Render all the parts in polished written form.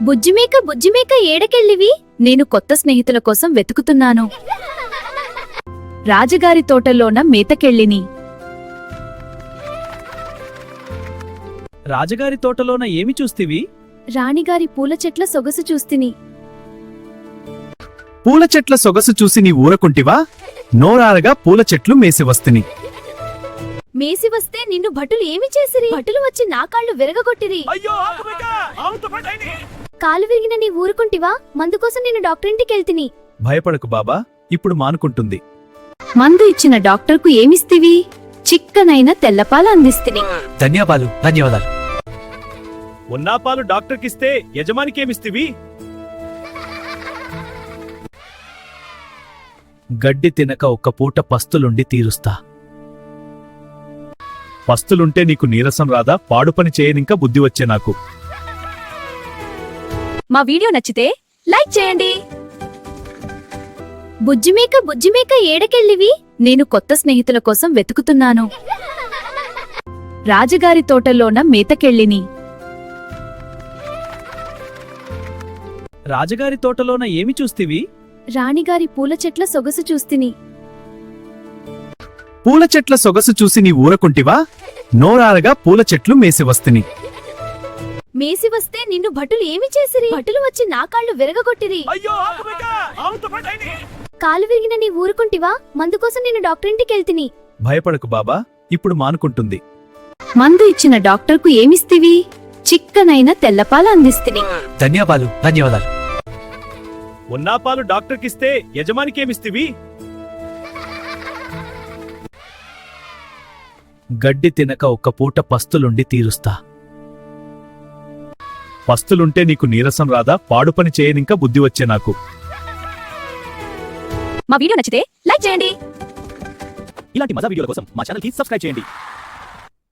బుజ్జిమేక ఏడకెళ్ళివి? నేను కొత్త స్నేహితుల కోసం వెతుకుతున్నాను. రాజగారి తోటలోన మేతకెళ్ళిని. రాజగారి తోటలోన ఏమి చూస్తివి? రాణిగారి పూల చెట్ల సొగసు చూస్తిని. పూల చెట్ల సొగసు చూసి నీ ఊరకుంటివా? నోరారగా పూల చెట్లు మేసి వస్తిని. మేసి వస్తే నిన్ను భటులు ఏమి చేసిరి? భటులు వచ్చి నా కాళ్ళు విరగగొట్టిరి. కాలు విరిగిన నీ ఊరుకుంటివా? మందుకోసం నేను డాక్టరింటికెళ్తిని. భయపడకు బాబా, ఇప్పుడు మానుకుంటుంది. మందు ఇచ్చిన డాక్టర్కు ఏమిస్తివి? చిక్కనైన తెల్లపాలు అందిస్తిని. ధన్యవాదాలు. ఉన్నా పాలు డాక్టర్కిస్తే యజమానికేమిస్తివి? గడ్డి తినక ఒక్క పూట పస్తులుండి తీరుస్తా. పస్తులుంటే నీకు నీరసం రాదా? పాడు పని చేయనింకా బుద్ధి వచ్చే నాకు. మా వీడియో నచ్చితే లైక్ చేయండి. బుజ్జిమేక ఏడకెళ్ళివి? నేను కొత్త స్నేహితుల కోసం వెతుకుతున్నాను. రాజగారి తోటలోన మేతకెళ్ళిని. రాజగారి తోటలోన ఏమి చూస్తివి? రాణిగారి పూల చెట్ల సొగసు చూస్తిని. పూల చెట్ల సొగసు చూసి నీ ఊరకుంటివా? నోరారగా పూల చెట్లు మేసి వస్తిని. మేసి వస్తే నిన్ను భటులు ఏమి చేసిరి? భటులు వచ్చి నా కాళ్ళు విరగగొట్టిరి. కాలు విరిగిన నీ ఊరుకుంటివా? మందుకోసం నేను డాక్టరింటికెళ్తిని. భయపడకు బాబా, ఇప్పుడు మానుకుంటుంది. మందు ఇచ్చిన డాక్టర్కు ఏమిస్తివి? చిక్కనైన తెల్లపాలు అందిస్తిని. ధన్యవాదాలు. ఉన్నా పాలు డాక్టర్కిస్తే యజమానికేమిస్తివి? గడ్డి తినక ఒక్క పూట పస్తులుండి తీరుస్తా. పస్తులుంటే నీకు నీరసం రాదా? పాడు పని చేయనింకా బుద్ధి వచ్చే నాకు. మా వీడియో నచ్చితే లైక్ చేయండి. ఇలాంటి మజా వీడియోల కోసం మా ఛానల్ కి సబ్స్క్రైబ్ చేయండి.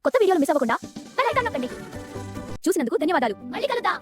కొత్త వీడియోలు మిస్ అవ్వకుండా బెల్ ఐకాన్ నొక్కండి. చూసినందుకు ధన్యవాదాలు. మళ్ళీ కలుద్దాం.